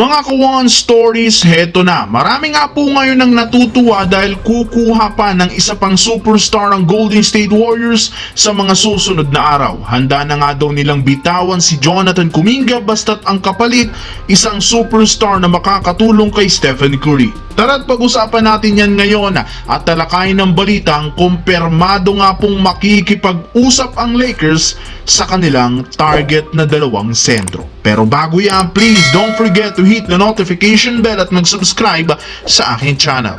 Mga kawan stories, heto na. Marami nga po ngayon ang natutuwa dahil kukuha pa ng isa pang superstar ng Golden State Warriors sa mga susunod na araw. Handa na nga daw nilang bitawan si Jonathan Kuminga basta't ang kapalit isang superstar na makakatulong kay Stephen Curry. Tara't pag-usapan natin yan ngayon at talakayin ng balitang kumpirmado nga pong makikipag-usap ang Lakers sa kanilang target na dalawang sentro. Pero bago yan, please don't forget to hit the notification bell at mag-subscribe sa aking channel.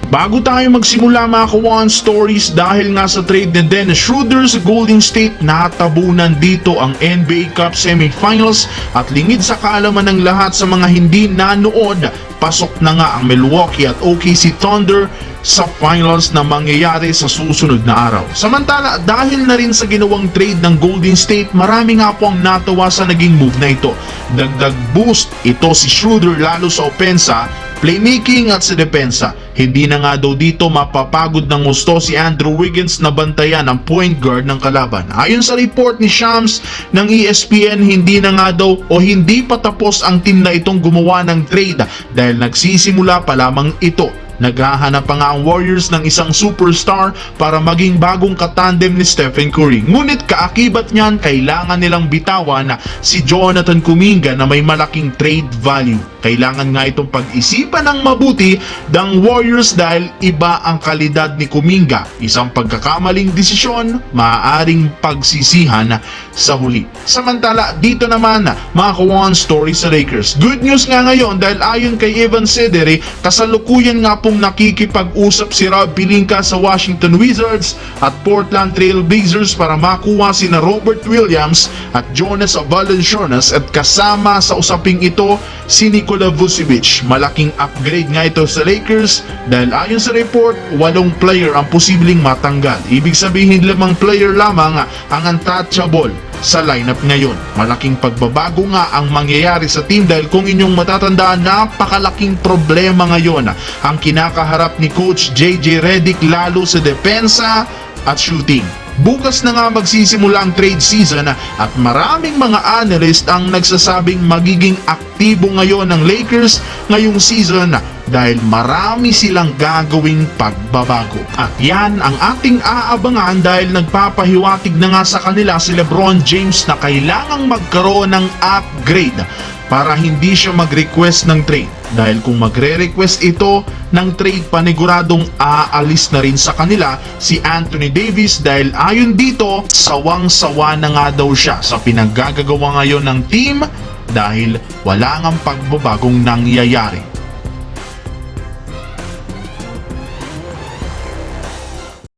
Bago tayo magsimula mga kawan stories, dahil nga sa trade ni Dennis Schroeder sa Golden State, natabunan dito ang NBA Cup Semifinals at lingid sa kaalaman ng lahat sa mga hindi nanood, pasok na nga ang Milwaukee at OKC Thunder sa finals na mangyayari sa susunod na araw. Samantala, dahil na rin sa ginawang trade ng Golden State, marami nga po ang natawa sa naging move na ito. Dagdag boost ito si Schroeder lalo sa opensa, playmaking at sa depensa. Hindi na nga daw dito mapapagod ng gusto si Andrew Wiggins na bantayan ang point guard ng kalaban. Ayon sa report ni Shams ng ESPN, hindi na nga daw o hindi pa tapos ang team na itong gumawa ng trade dahil nagsisimula pa lamang ito. Naghahanap pa nga ang Warriors ng isang superstar para maging bagong katandem ni Stephen Curry. Ngunit kaakibat niyan, kailangan nilang bitawan na si Jonathan Kuminga na may malaking trade value. Kailangan nga itong pag-isipan ng mabuti ng Warriors dahil iba ang kalidad ni Kuminga. Isang pagkakamaling desisyon, maaaring pagsisihan sa huli. Samantala, dito naman mga kawan story sa Lakers. Good news nga ngayon dahil ayon kay Evan Cedere, kasalukuyan nga pong nakikipag-usap si Rob Pelinka sa Washington Wizards at Portland Trail Blazers para makuha sina Robert Williams at Jonas Valanciunas at kasama sa usaping ito si Nikola Vucevic. Malaking upgrade nga ito sa Lakers dahil ayon sa report, 8 player ang posibleng matanggal. Ibig sabihin 5 player lamang ang untouchable sa lineup ngayon. Malaking pagbabago nga ang mangyayari sa team dahil kung inyong matatandaan, napakalaking problema ngayon ang kinakaharap ni Coach JJ Redick lalo sa depensa at shooting. Bukas na nga magsisimula ang trade season at maraming mga analyst ang nagsasabing magiging aktibo ngayon ng Lakers ngayong season dahil marami silang gagawing pagbabago. At yan ang ating aabangan dahil nagpapahiwatig na nga sa kanila si LeBron James na kailangang magkaroon ng upgrade para hindi siya mag-request ng trade. Dahil kung magre-request ito ng trade, paniguradong aalis na rin sa kanila si Anthony Davis dahil ayon dito, sawang-sawa na nga daw siya sa pinaggagawa ngayon ng team dahil wala ngang pagbabagong nangyayari.